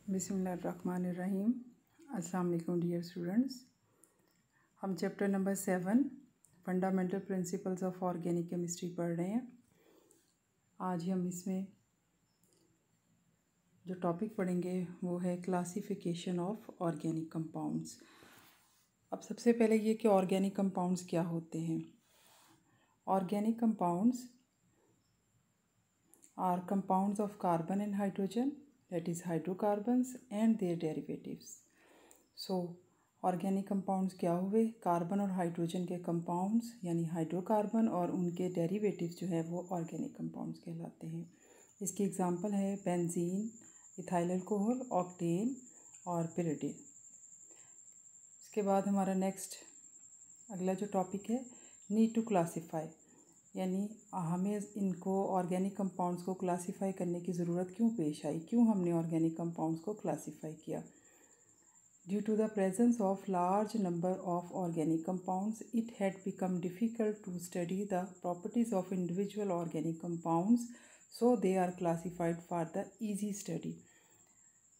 बिस्मिल्लाहिर्रहमानिर्रहीम। अस्सलाम वालेकुम डियर स्टूडेंट्स। हम chapter number 7 fundamental principles of organic chemistry पढ़ रहे हैं। आज हम इसमें जो टॉपिक पढ़ेंगे वो है क्लासिफिकेशन ऑफ ऑर्गेनिक कंपाउंड्स। अब सबसे पहले ये कि ऑर्गेनिक कंपाउंड्स क्या होते हैं। Organic compounds are compounds of carbon and hydrogen, that is hydrocarbons and their derivatives. So organic compounds क्या हुए? कार्बन और हाइड्रोजन के कंपाउंड्स यानी हाइड्रोकार्बन और उनके डेरिवेटिव्स जो है वो ऑर्गेनिक कंपाउंड्स कहलाते हैं। इसकी एग्जांपल है बेंजीन, इथाइल अल्कोहल, ऑक्टेन और पिरिडिन। इसके बाद हमारा नेक्स्ट अगला जो टॉपिक है नीड टू क्लासीफाई, यानी हमें इनको ऑर्गेनिक कंपाउंड्स को क्लासीफाई करने की ज़रूरत क्यों पेश आई, क्यों हमने ऑर्गेनिक कंपाउंड्स को क्लासीफाई किया। Due to the presence of large number of organic compounds it had become difficult to study the properties of individual organic compounds, so they are classified for the easy study.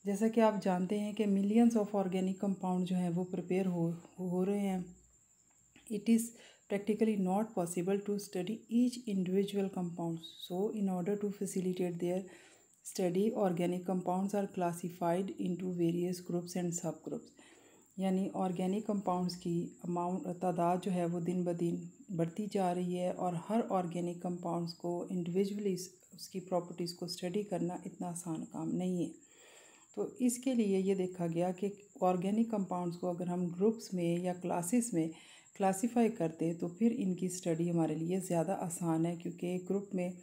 जैसा कि आप जानते हैं कि millions of organic compound जो हैं वो prepare हो रहे हैं। It is practically not possible to study each individual compounds. So in order to facilitate their study, organic compounds are classified into various groups and subgroups. यानी organic compounds की तादाद जो है वो दिन ब दिन बढ़ती जा रही है और हर ऑर्गेनिक कंपाउंड्स को इंडिविजुअली उसकी प्रॉपर्टीज़ को स्टडी करना इतना आसान काम नहीं है। तो इसके लिए ये देखा गया कि ऑर्गेनिक कंपाउंड्स को अगर हम ग्रुप्स में या क्लासेस में क्लासीफाई करते तो फिर इनकी स्टडी हमारे लिए ज़्यादा आसान है, क्योंकि एक ग्रुप में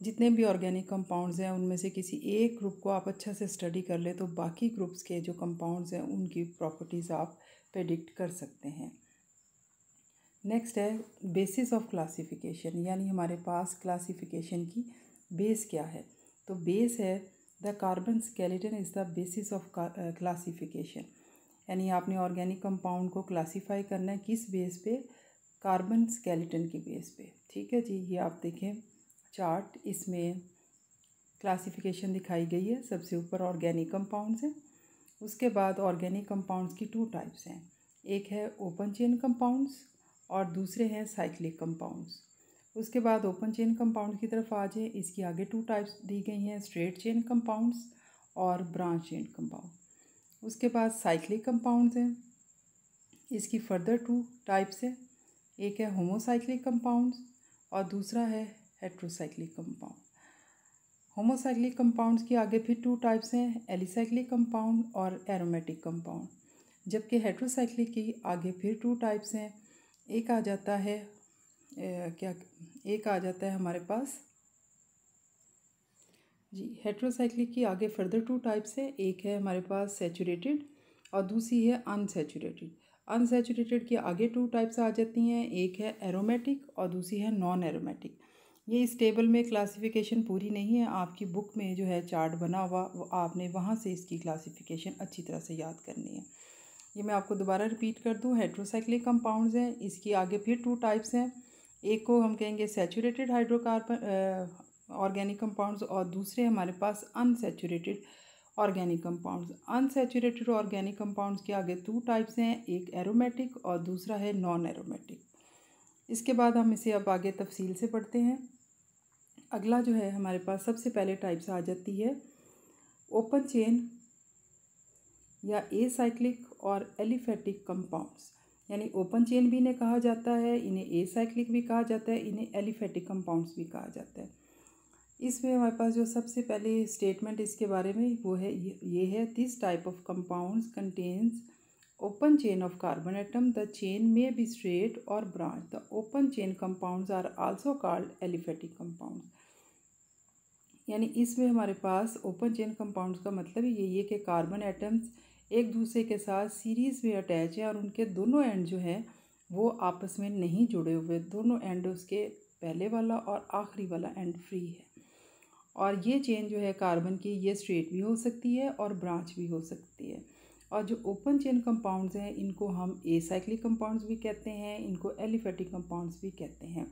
जितने भी ऑर्गेनिक कंपाउंड्स हैं उनमें से किसी एक ग्रुप को आप अच्छा से स्टडी कर ले तो बाकी ग्रुप्स के जो कंपाउंड्स हैं उनकी प्रॉपर्टीज़ आप प्रेडिक्ट कर सकते हैं। नेक्स्ट है बेसिस ऑफ क्लासिफिकेशन, यानी हमारे पास क्लासिफिकेशन की बेस क्या है। तो बेस है the carbon skeleton is the basis of classification, यानी आपने ऑर्गेनिक कंपाउंड को क्लासीफाई करना है किस बेस पे? कार्बन स्केलेटन की बेस पे। ठीक है जी, ये आप देखें चार्ट, इसमें क्लासिफिकेशन दिखाई गई है। सबसे ऊपर ऑर्गेनिक कंपाउंड्स हैं, उसके बाद ऑर्गेनिक कंपाउंड्स की 2 टाइप्स हैं, एक है ओपन चेन कंपाउंड्स और दूसरे हैं साइक्लिक कंपाउंड्स। उसके बाद ओपन चेन कंपाउंड की तरफ आ जाए, इसकी आगे 2 टाइप्स दी गई हैं, स्ट्रेट चेन कंपाउंड्स और ब्रांच चेन कंपाउंड। उसके बाद साइक्लिक कंपाउंड्स हैं, इसकी फर्दर 2 टाइप्स है, एक है होमोसाइक्लिक कंपाउंड्स और दूसरा है हेट्रोसाइक्लिक कंपाउंड। होमोसाइक्लिक कंपाउंड्स की आगे फिर 2 टाइप्स हैं, एलिसाइक्लिक कंपाउंड और एरोमेटिक कंपाउंड। जबकि हेट्रोसाइक्लिक की आगे फिर 2 टाइप्स हैं, एक आ जाता है हमारे पास जी हेट्रोसाइक्लिक की आगे फर्दर 2 टाइप्स है, एक है हमारे पास सैचुरेटेड और दूसरी है अनसैचुरेटेड। अनसैचुरेटेड की आगे 2 टाइप्स आ जाती हैं, एक है एरोमेटिक और दूसरी है नॉन एरोमेटिक। ये इस टेबल में क्लासिफिकेशन पूरी नहीं है, आपकी बुक में जो है चार्ट बना हुआ वो आपने वहाँ से इसकी क्लासिफिकेशन अच्छी तरह से याद करनी है। ये मैं आपको दोबारा रिपीट कर दूँ, हेट्रोसाइक्लिक कंपाउंड्स हैं, इसकी आगे फिर 2 टाइप्स हैं, एक को हम कहेंगे सैचुरेटेड हाइड्रोकार्बन ऑर्गेनिक कंपाउंड्स और दूसरे हमारे पास unsaturated organic compounds. Unsaturated organic compounds के आगे 2 टाइप्स हैं, एक एरोमेटिक और दूसरा है नॉन एरोमेटिक। इसके बाद हम इसे अब आगे तफसील से पढ़ते हैं। अगला जो है हमारे पास सबसे पहले टाइप्स आ जाती है ओपन चेन या एसाइक्लिक और एलिफेटिक कंपाउंड्स, यानी ओपन चेन भी इन्हें कहा जाता है, इन्हें एसाइक्लिक भी कहा जाता है, इन्हें एलिफेटिक कंपाउंड्स भी कहा जाता है। इसमें हमारे पास जो सबसे पहले स्टेटमेंट इसके बारे में वो है ये है, this type of compounds contains open chain of carbon atom, the chain में बी स्ट्रेट और branch, the open chain compounds are also called aliphatic compounds. यानी इसमें हमारे पास ओपन चेन कंपाउंड्स का मतलब यही है कि कार्बन एटम्स एक दूसरे के साथ सीरीज़ में अटैच है और उनके दोनों एंड जो हैं वो आपस में नहीं जुड़े हुए, दोनों एंड उसके पहले वाला और आखिरी वाला एंड फ्री है। और ये चेन जो है कार्बन की ये स्ट्रेट भी हो सकती है और ब्रांच भी हो सकती है। और जो ओपन चेन कंपाउंड्स हैं इनको हम एसाइक्लिक कंपाउंड्स भी कहते हैं, इनको एलिफेटिक कंपाउंड्स भी कहते हैं।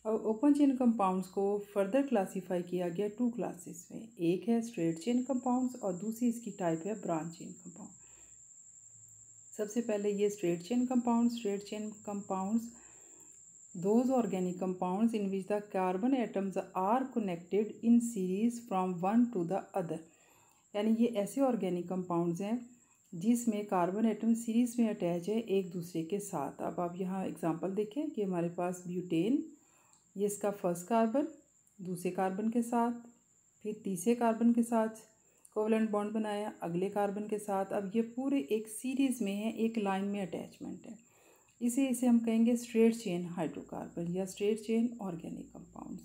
अब ओपन चेन कंपाउंड्स को फर्दर क्लासीफाई किया गया 2 क्लासेस में। एक है स्ट्रेट चेन कंपाउंड्स और दूसरी इसकी टाइप है ब्रांच चेन कंपाउंड। सबसे पहले ये straight chain compounds those organic compounds in which the carbon atoms are connected in series from one to the other। यानी ये ऐसे ऑर्गेनिक कंपाउंड्स हैं जिसमें कार्बन एटम सीरीज में अटैच है एक दूसरे के साथ। अब आप यहाँ एग्जांपल देखें कि हमारे पास ब्यूटेन, ये इसका फर्स्ट कार्बन दूसरे कार्बन के साथ, फिर तीसरे कार्बन के साथ कोवलेंट बॉन्ड बनाया, अगले कार्बन के साथ। अब ये पूरे एक सीरीज़ में है, एक लाइन में अटैचमेंट है। इसे हम कहेंगे स्ट्रेट चेन हाइड्रोकार्बन या स्ट्रेट चेन ऑर्गेनिक कंपाउंड्स।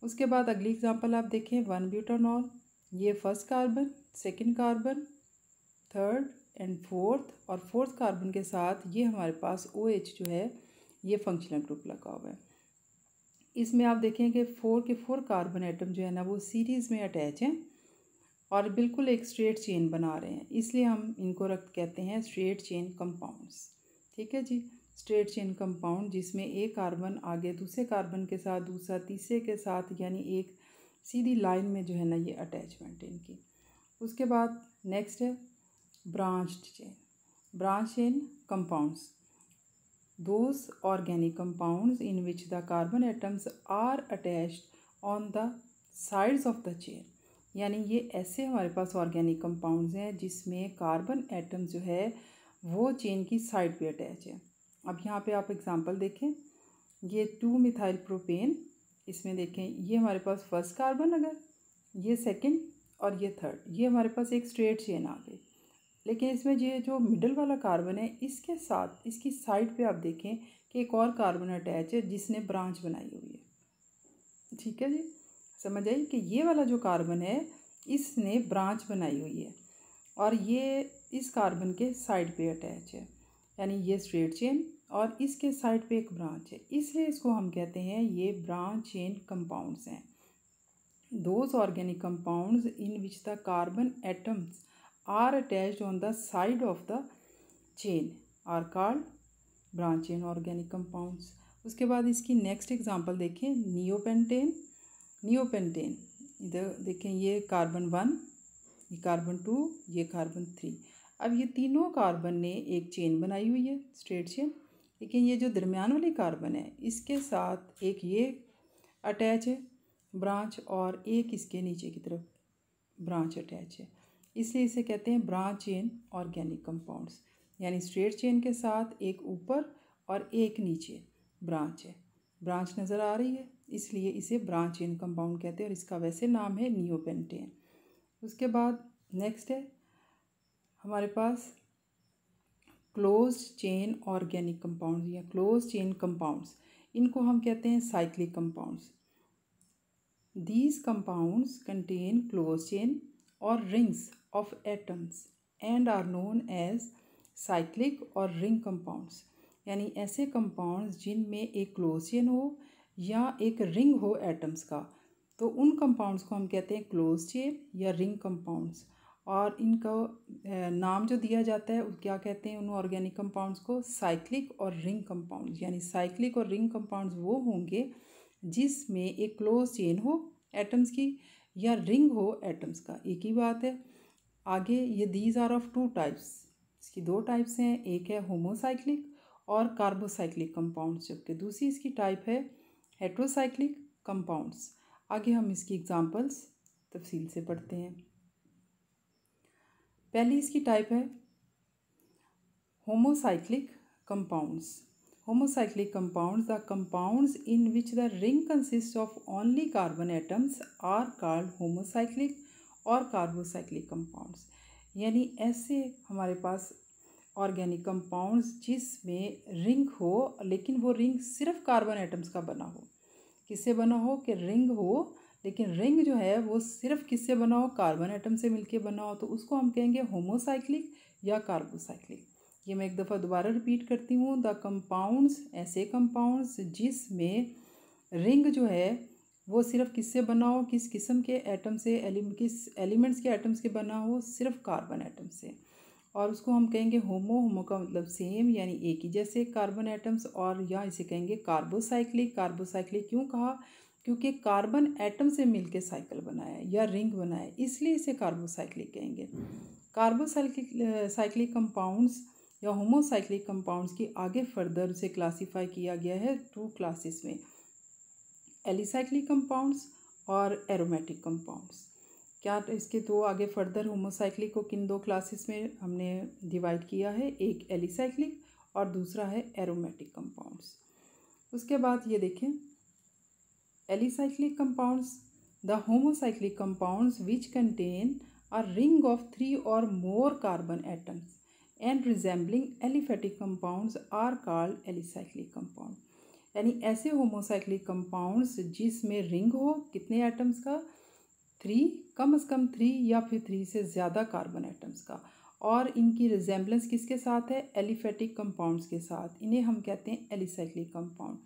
उसके बाद अगली एग्जांपल आप देखें 1 ब्यूटानॉल, ये first carbon, second carbon, third and fourth carbon के साथ ये हमारे पास OH जो है ये फंक्शनल ग्रुप लगा हुआ है। इसमें आप देखें कि 4 कार्बन एटम जो है ना वो सीरीज़ में अटैच हैं और बिल्कुल एक स्ट्रेट चेन बना रहे हैं, इसलिए हम इनको कहते हैं स्ट्रेट चेन कंपाउंड्स। ठीक है जी, स्ट्रेट चेन कंपाउंड जिसमें एक कार्बन आगे दूसरे कार्बन के साथ, दूसरा तीसरे के साथ, यानी एक सीधी लाइन में जो है ना ये अटैचमेंट है इनकी। उसके बाद नेक्स्ट है branch chain compounds those organic compounds in which the carbon atoms are attached on the sides of the chain। यानी ये ऐसे हमारे पास ऑर्गेनिक कंपाउंड्स हैं जिसमें कार्बन एटम जो है वो चेन की साइड पे अटैच है। अब यहाँ पे आप एग्जांपल देखें, ये 2 मिथाइल प्रोपेन, इसमें देखें ये हमारे पास फर्स्ट कार्बन, अगर ये सेकंड और ये थर्ड, ये हमारे पास एक स्ट्रेट चेन आ गई। लेकिन इसमें ये जो मिडल वाला कार्बन है इसके साथ इसकी साइड पे आप देखें कि एक और कार्बन अटैच है जिसने ब्रांच बनाई हुई है। ठीक है जी, समझ आई कि ये वाला जो कार्बन है इसने ब्रांच बनाई हुई है और ये इस कार्बन के साइड पे अटैच है, यानी ये स्ट्रेट चेन और इसके साइड पे एक ब्रांच है, इसलिए इसको हम कहते हैं ये ब्रांच चेन कंपाउंड्स हैं। Those organic compounds in which the carbon atoms are attached on the side of the chain are called branch chain organic compounds। उसके बाद इसकी नेक्स्ट एग्जांपल देखें, नियोपेंटेन। इधर देखें ये कार्बन 1, ये कार्बन 2, ये कार्बन 3। अब ये तीनों कार्बन ने एक चेन बनाई हुई है स्ट्रेट चेन, लेकिन ये जो दरमियान वाली कार्बन है इसके साथ एक ये अटैच है ब्रांच और एक इसके नीचे की तरफ ब्रांच अटैच है, इसलिए इसे कहते हैं ब्रांच चेन ऑर्गेनिक कंपाउंड्स। यानी स्ट्रेट चेन के साथ एक ऊपर और एक नीचे ब्रांच है, ब्रांच नज़र आ रही है, इसलिए इसे ब्रांच चेन कंपाउंड कहते हैं और इसका वैसे नाम है नियोपेंटेन। उसके बाद नेक्स्ट है हमारे पास क्लोज्ड चेन ऑर्गेनिक कंपाउंड्स या क्लोज्ड चेन कंपाउंड्स, इनको हम कहते हैं cyclic compounds. These compounds contain close chain और rings of atoms and are known as cyclic और ring compounds। यानी ऐसे कंपाउंड्स जिनमें एक क्लोज चेन हो या एक रिंग हो एटम्स का, तो उन कंपाउंड्स को हम कहते हैं क्लोज चेन या रिंग कंपाउंड्स। और इनका नाम जो दिया जाता है क्या कहते हैं उन ऑर्गेनिक कंपाउंड्स को, साइक्लिक और रिंग कंपाउंड्स। यानी साइक्लिक और रिंग कंपाउंड्स वो होंगे जिसमें एक क्लोज चेन हो एटम्स की या रिंग हो एटम्स का, एक ही बात है। आगे ये दीज आर ऑफ 2 टाइप्स, इसकी 2 टाइप्स हैं, एक है होमोसाइक्लिक और कार्बोसाइक्लिक कंपाउंड्स, जबकि दूसरी इसकी टाइप है हेट्रोसाइक्लिक कंपाउंड्स। आगे हम इसकी एग्जांपल्स तफसील से पढ़ते हैं। पहली इसकी टाइप है homocyclic compounds. Homocyclic compounds, the compounds in which the ring consist of only carbon atoms are called homocyclic और कार्बोसाइक्लिक कंपाउंड्स। यानी ऐसे हमारे पास ऑर्गेनिक कंपाउंड्स जिसमें रिंग हो लेकिन वो रिंग सिर्फ कार्बन एटम्स का बना हो। किससे बना हो कि रिंग हो, लेकिन रिंग जो है वो सिर्फ किससे बना हो, कार्बन एटम से मिलके बना हो, तो उसको हम कहेंगे होमोसाइक्लिक या कार्बोसाइक्लिक। ये मैं एक दफ़ा दोबारा रिपीट करती हूँ, द कंपाउंड्स, ऐसे कंपाउंड्स जिसमें रिंग जो है वो सिर्फ किससे बना हो, किस किस्म के एटम से, किस एलिमेंट्स के एटम्स के बना हो, सिर्फ कार्बन एटम से। और उसको हम कहेंगे होमो। होमो का मतलब सेम यानी एक ही जैसे कार्बन एटम्स, और या इसे कहेंगे कार्बोसाइक्लिक। कार्बोसाइक्लिक क्यों कहा? क्योंकि कार्बन एटम से मिलके साइकिल बनाया या रिंग बनाया, इसलिए इसे कार्बोसाइक्लिक कहेंगे। कार्बोसाइक्लिक साइक्लिक कंपाउंड्स या होमोसाइक्लिक कंपाउंड्स की आगे फर्दर उसे क्लासीफाई किया गया है 2 क्लासेस में, एलिसाइक्लिक कंपाउंड्स और एरोमेटिक कंपाउंड्स। क्या इसके दो आगे फर्दर होमोसाइक्लिक को किन 2 क्लासेस में हमने डिवाइड किया है, एक एलिसाइक्लिक और दूसरा है एरोमेटिक कंपाउंड्स। उसके बाद ये देखें, alicyclic compounds the homocyclic compounds which contain a ring of 3 or more carbon atoms and resembling aliphatic compounds are called alicyclic compound। यानी ऐसे होमोसाइक्लिक कंपाउंड्स जिसमें रिंग हो कितने एटम्स का, 3, कम से कम 3 या फिर 3 से ज़्यादा कार्बन एटम्स का, और इनकी रिजेम्बलेंस किसके साथ है, एलिफेटिक कंपाउंड्स के साथ, इन्हें हम कहते हैं alicyclic compound.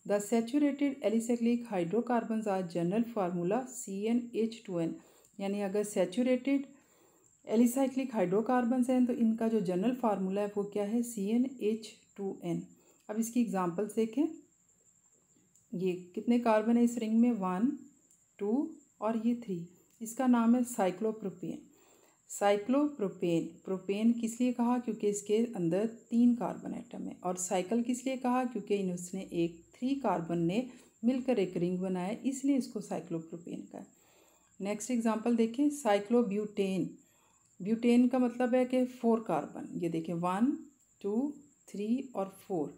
The saturated alicyclic hydrocarbons are general formula CnH2n। यानी अगर सैचुरेटेड एलिसाइक्लिक हाइड्रोकार्बन्स हैं तो इनका जो जनरल फार्मूला है वो क्या है, CnH2n। अब इसकी एग्जांपल्स देखें, ये कितने कार्बन है इस रिंग में, 1, 2 और ये 3। इसका नाम है साइक्लोप्रोपेन। साइक्लोप्रोपेन, प्रोपेन किस लिए कहा, क्योंकि इसके अंदर 3 कार्बन एटम है, और साइकिल किस लिए कहा, क्योंकि इनमें एक 3 कार्बन ने मिलकर एक रिंग बनाया, इसलिए इसको साइक्लोप्रोपेन का है। नेक्स्ट एग्जांपल देखें, साइक्लोब्यूटेन। ब्यूटेन का मतलब है कि 4 कार्बन, ये देखें 1, 2, 3 और 4।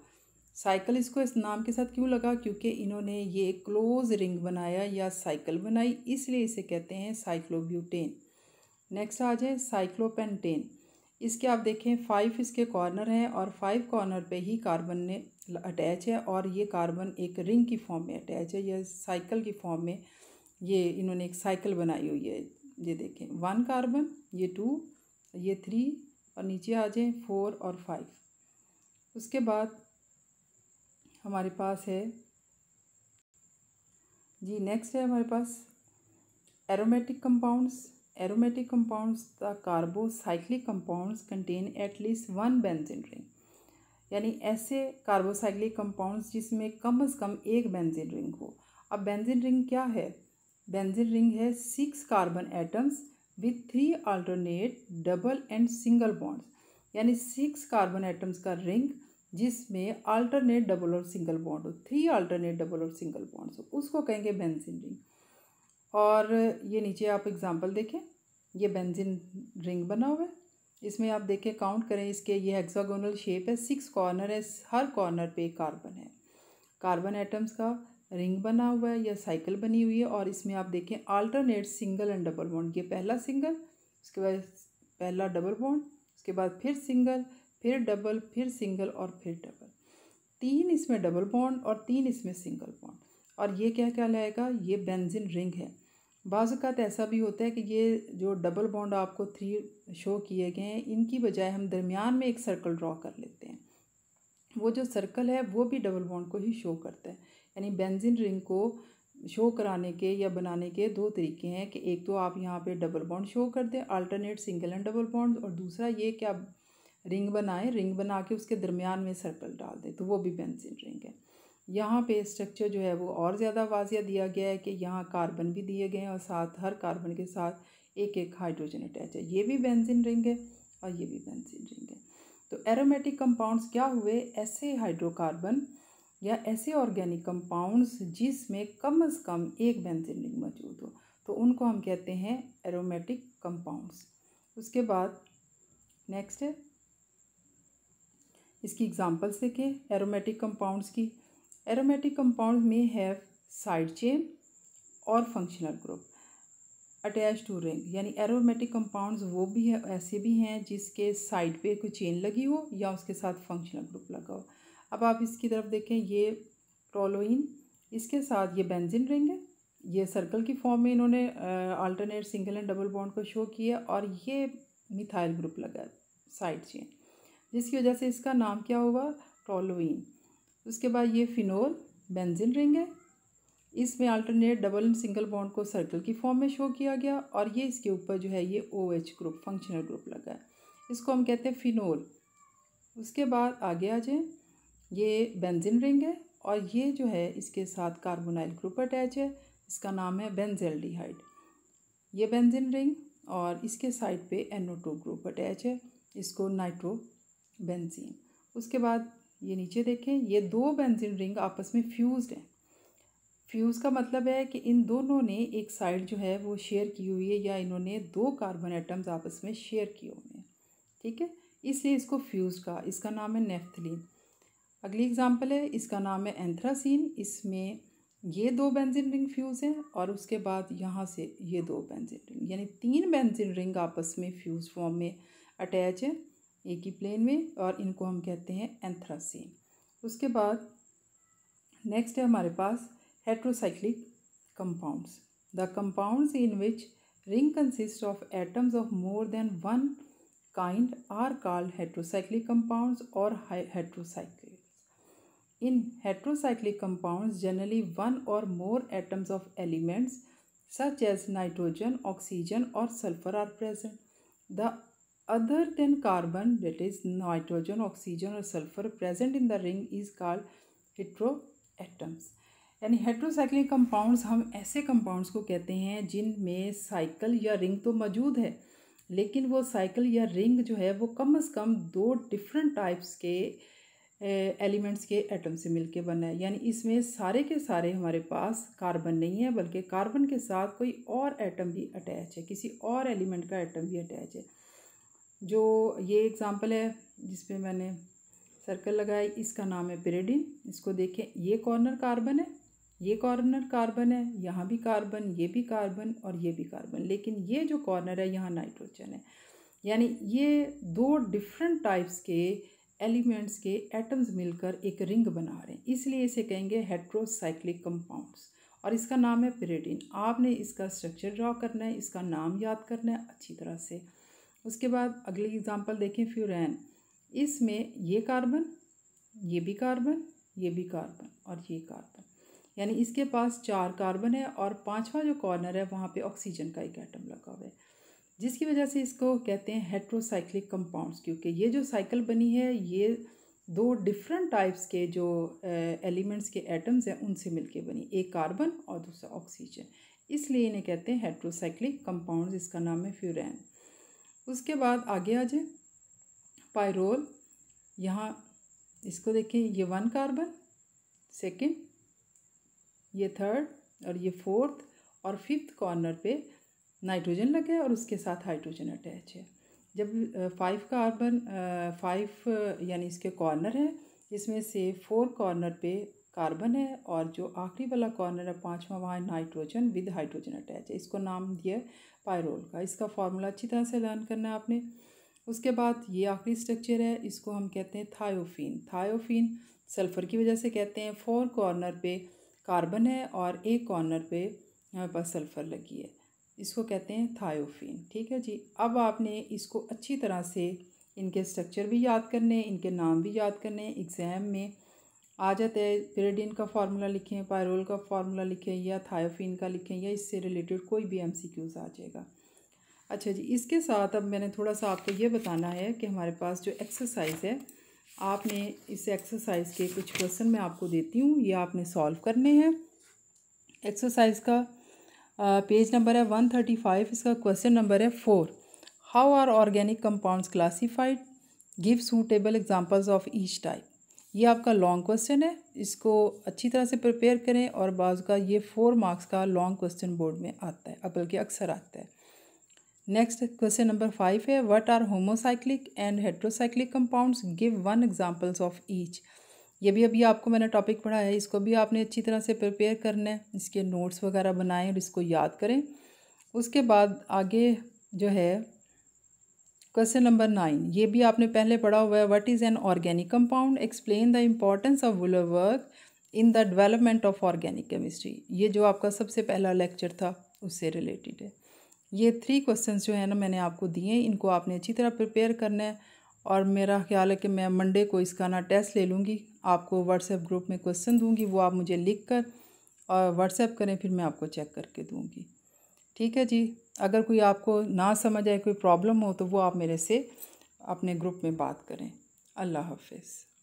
साइकिल इसको इस नाम के साथ क्यों लगा, क्योंकि इन्होंने ये क्लोज रिंग बनाया या साइकिल बनाई, इसलिए इसे कहते हैं साइक्लोब्यूटेन। नेक्स्ट आ जाए साइक्लोपेंटेन। इसके आप देखें 5 इसके कॉर्नर हैं और 5 कॉर्नर पे ही कार्बन ने अटैच है, और ये कार्बन एक रिंग की फॉर्म में अटैच है या साइकिल की फॉर्म में, ये इन्होंने एक साइकिल बनाई हुई है। ये देखें 1 कार्बन, ये 2, ये 3 और नीचे आ जाए 4 और 5। उसके बाद हमारे पास है जी, नेक्स्ट है हमारे पास aromatic compounds. Aromatic compounds the carbocyclic compounds contain at least 1 benzene ring. यानी ऐसे कार्बोसाइक्लिक कंपाउंड्स जिसमें कम से कम एक बेंजीन रिंग हो। अब बेंजीन रिंग क्या है, बेंजीन रिंग है 6 carbon atoms with 3 alternate double and single bonds. यानी 6 कार्बन एटम्स का रिंग जिसमें अल्टरनेट डबल और सिंगल बॉन्ड हो, 3 अल्टरनेट डबल और सिंगल बॉन्ड्स हो, उसको कहेंगे बेंजीन रिंग। और ये नीचे आप एग्जांपल देखें, ये बेंजीन रिंग बना हुआ है, इसमें आप देखें काउंट करें, इसके ये हेक्सागोनल शेप है, 6 कॉर्नर है, हर कॉर्नर पे एक कार्बन है, कार्बन एटम्स का रिंग बना हुआ है या साइकिल बनी हुई है, और इसमें आप देखें alternate single and double bond. ये पहला सिंगल, उसके बाद पहला डबल बॉन्ड, उसके बाद फिर सिंगल, फिर डबल, फिर सिंगल और फिर डबल। 3 इसमें डबल बॉन्ड और 3 इसमें सिंगल बॉन्ड, और ये क्या कहलाएगा, ये बेंजीन रिंग है। बाज़ औक़ात ऐसा भी होता है कि ये जो डबल बॉन्ड आपको 3 शो किए गए हैं, इनकी बजाय हम दरमियान में एक सर्कल ड्रॉ कर लेते हैं, वो जो सर्कल है वो भी डबल बॉन्ड को ही शो करता है। यानी बेंजीन रिंग को शो कराने के या बनाने के 2 तरीके हैं कि एक तो आप यहाँ पे डबल बॉन्ड शो कर दें, alternate single and double bond, और दूसरा ये कि आप रिंग बनाएं, रिंग बना के उसके दरमियान में सर्कल डाल दें, तो वो भी बेंजीन रिंग है। यहाँ पे स्ट्रक्चर जो है वो और ज़्यादा वाज़िया दिया गया है कि यहाँ कार्बन भी दिए गए हैं और साथ हर कार्बन के साथ एक एक हाइड्रोजन अटैच है, ये भी बेंजीन रिंग है और ये भी बेंजीन रिंग है। तो एरोमेटिक कंपाउंड्स क्या हुए, ऐसे हाइड्रोकार्बन या ऐसे ऑर्गेनिक कंपाउंड्स जिसमें कम से कम एक बेंजीन रिंग मौजूद हो, तो उनको हम कहते हैं एरोमेटिक कंपाउंड्स। उसके बाद नेक्स्ट है, इसकी एग्जांपल्स देखें एरोमेटिक कंपाउंड्स की। एरोमेटिक कंपाउंड में हैव साइड चेन और functional group attach to ring. यानी एरोमेटिक कंपाउंड्स वो भी है, ऐसे भी हैं जिसके साइड पे कोई चेन लगी हो या उसके साथ फंक्शनल ग्रुप लगा हो। अब आप इसकी तरफ देखें, ये टोलुइन, इसके साथ ये बेंजीन रिंग है, ये सर्कल की फॉर्म में इन्होंने alternate single and double bond को शो किया, और ये मिथाइल ग्रुप लगा है साइड चेन, जिसकी वजह से इसका नाम क्या हुआ, टोलुइन। उसके बाद ये फिनोल बेंजीन रिंग है, इसमें alternate double and single bond को सर्कल की फॉर्म में शो किया गया, और ये इसके ऊपर जो है ये OH ग्रुप फंक्शनल ग्रुप लगा है। इसको हम कहते हैं फिनोल। उसके बाद आगे आ जाए, ये बेंजीन रिंग है और ये जो है इसके साथ कार्बोनाइल ग्रुप अटैच है, इसका नाम है बेंजेल्डिहाइड। ये बेंजीन रिंग और इसके साइड पे NO2 ग्रुप अटैच है, इसको नाइट्रोबेंजीन। उसके बाद ये नीचे देखें, ये दो बेंजीन रिंग आपस में फ्यूज्ड हैं। फ्यूज़ का मतलब है कि इन दोनों ने एक साइड जो है वो शेयर की हुई है, या इन्होंने दो कार्बन एटम्स आपस में शेयर किए हुए हैं, ठीक है, इसलिए इसको फ्यूज़ का, इसका नाम है नेफ्थलीन। अगली एग्जांपल है, इसका नाम है एंथ्रासीन। इसमें ये दो बेंजीन रिंग फ्यूज़ हैं और उसके बाद यहाँ से ये दो बेंजीन रिंग, यानी 3 बेंजीन रिंग आपस में फ्यूज़ फॉर्म में अटैच है एक ही प्लेन में, और इनको हम कहते हैं एंथ्रासीन। उसके बाद नेक्स्ट है हमारे पास heterocyclic compounds. The compounds in which ring consists of atoms of more than one kind are called heterocyclic compounds or heterocyclics. In heterocyclic compounds, generally one or more atoms of elements such as nitrogen, oxygen or sulfur are present. The other than carbon, that is nitrogen, oxygen or sulfur present in the ring is called heteroatoms. यानी heterocyclic compounds हम ऐसे compounds को कहते हैं जिनमें cycle या ring तो मौजूद है, लेकिन वो साइकिल या रिंग जो है वो कम से कम 2 डिफरेंट टाइप्स के एलिमेंट्स के एटम से मिलके बना है। यानी इसमें सारे के सारे हमारे पास कार्बन नहीं है, बल्कि कार्बन के साथ कोई और एटम भी अटैच है, किसी और एलिमेंट का एटम भी अटैच है। जो ये एग्जांपल है जिसपे मैंने सर्कल लगाया, इसका नाम है पिरिडिन। इसको देखें, ये कॉर्नर कार्बन है, ये कॉर्नर कार्बन है, यहाँ भी कार्बन, ये भी कार्बन और ये भी कार्बन, लेकिन ये जो कॉर्नर है यहाँ नाइट्रोजन है। यानी ये 2 डिफरेंट टाइप्स के एलिमेंट्स के एटम्स मिलकर एक रिंग बना रहे हैं, इसलिए इसे कहेंगे हेट्रोसाइक्लिक कंपाउंड्स, और इसका नाम है पिरिडिन। आपने इसका स्ट्रक्चर ड्रॉ करना है, इसका नाम याद करना है अच्छी तरह से। उसके बाद अगली एग्जांपल देखें, फ्यूरेन। इसमें ये कार्बन, ये भी कार्बन, ये भी कार्बन और ये कार्बन, यानी इसके पास 4 कार्बन है और 5वां जो कॉर्नर है वहाँ पे ऑक्सीजन का एक एटम लगा हुआ है, जिसकी वजह से इसको कहते हैं हेट्रोसाइक्लिक कंपाउंड्स, क्योंकि ये जो साइकिल बनी है ये 2 डिफरेंट टाइप्स के जो एलिमेंट्स के एटम्स हैं उनसे मिलके बनी, एक कार्बन और दूसरा ऑक्सीजन, इसलिए इन्हें कहते हैं हेट्रोसाइक्लिक कंपाउंड्स। इसका नाम है फ्यूरेन। उसके बाद आगे आ जाए, पायरोल। यहाँ इसको देखें, ये 1 कार्बन, सेकेंड, ये 3rd और ये 4th और 5th कॉर्नर पे नाइट्रोजन लगा है और उसके साथ हाइड्रोजन अटैच है। जब 5 कार्बन 5 यानी इसके कॉर्नर है, इसमें से 4 कॉर्नर पे कार्बन है और जो आखिरी वाला कॉर्नर है 5वां, वहाँ नाइट्रोजन विद हाइड्रोजन अटैच है। इसको नाम दिया पायरोल का। इसका फार्मूला अच्छी तरह से लर्न करना है आपने। उसके बाद ये आखिरी स्ट्रक्चर है, इसको हम कहते हैं थायोफीन। थायोफीन सल्फ़र की वजह से कहते हैं। 4 कॉर्नर पे कार्बन है और एक कॉर्नर पे हमारे पास सल्फ़र लगी है, इसको कहते हैं थायोफीन। ठीक है जी। अब आपने इसको अच्छी तरह से इनके स्ट्रक्चर भी याद करने, इनके नाम भी याद करने। एग्ज़ाम में आ जाते हैं, पिरिडिन का फार्मूला लिखें, पायरोल का फार्मूला लिखें या थायोफीन का लिखें, या इससे रिलेटेड कोई भी MCQs आ जाएगा। अच्छा जी, इसके साथ अब मैंने थोड़ा सा आपको ये बताना है कि हमारे पास जो एक्सरसाइज है, आपने इस एक्सरसाइज के कुछ क्वेश्चन मैं आपको देती हूँ, ये आपने सॉल्व करने हैं। एक्सरसाइज का पेज नंबर है 135, इसका क्वेश्चन नंबर है 4। How are organic compounds classified, give suitable examples of each type. ये आपका लॉन्ग क्वेश्चन है, इसको अच्छी तरह से प्रिपेयर करें, और बाज़ का ये 4 मार्क्स का लॉन्ग क्वेश्चन बोर्ड में आता है, बल्कि अक्सर आता है। नेक्स्ट क्वेश्चन नंबर 5 है, what are homocyclic and heterocyclic compounds, give 1 examples of each. ये भी अभी आपको मैंने टॉपिक पढ़ाया है, इसको भी आपने अच्छी तरह से प्रिपेयर करना है, इसके नोट्स वगैरह बनाएं और इसको याद करें। उसके बाद आगे जो है क्वेश्चन नंबर 9, ये भी आपने पहले पढ़ा हुआ है। What is an organic compound, explain the importance of Wular work in the development of organic chemistry. ये जो आपका सबसे पहला लेक्चर था उससे रिलेटेड है। ये 3 क्वेश्चंस जो है ना मैंने आपको दिए, इनको आपने अच्छी तरह प्रिपेयर करना है, और मेरा ख्याल है कि मैं मंडे को इसका ना टेस्ट ले लूँगी, आपको व्हाट्सएप ग्रुप में क्वेश्चन दूँगी, वो आप मुझे लिख कर और व्हाट्सएप करें, फिर मैं आपको चेक करके दूँगी। ठीक है जी। अगर कोई आपको ना समझ आए, कोई प्रॉब्लम हो, तो वो आप मेरे से अपने ग्रुप में बात करें। अल्लाह हाफिज़।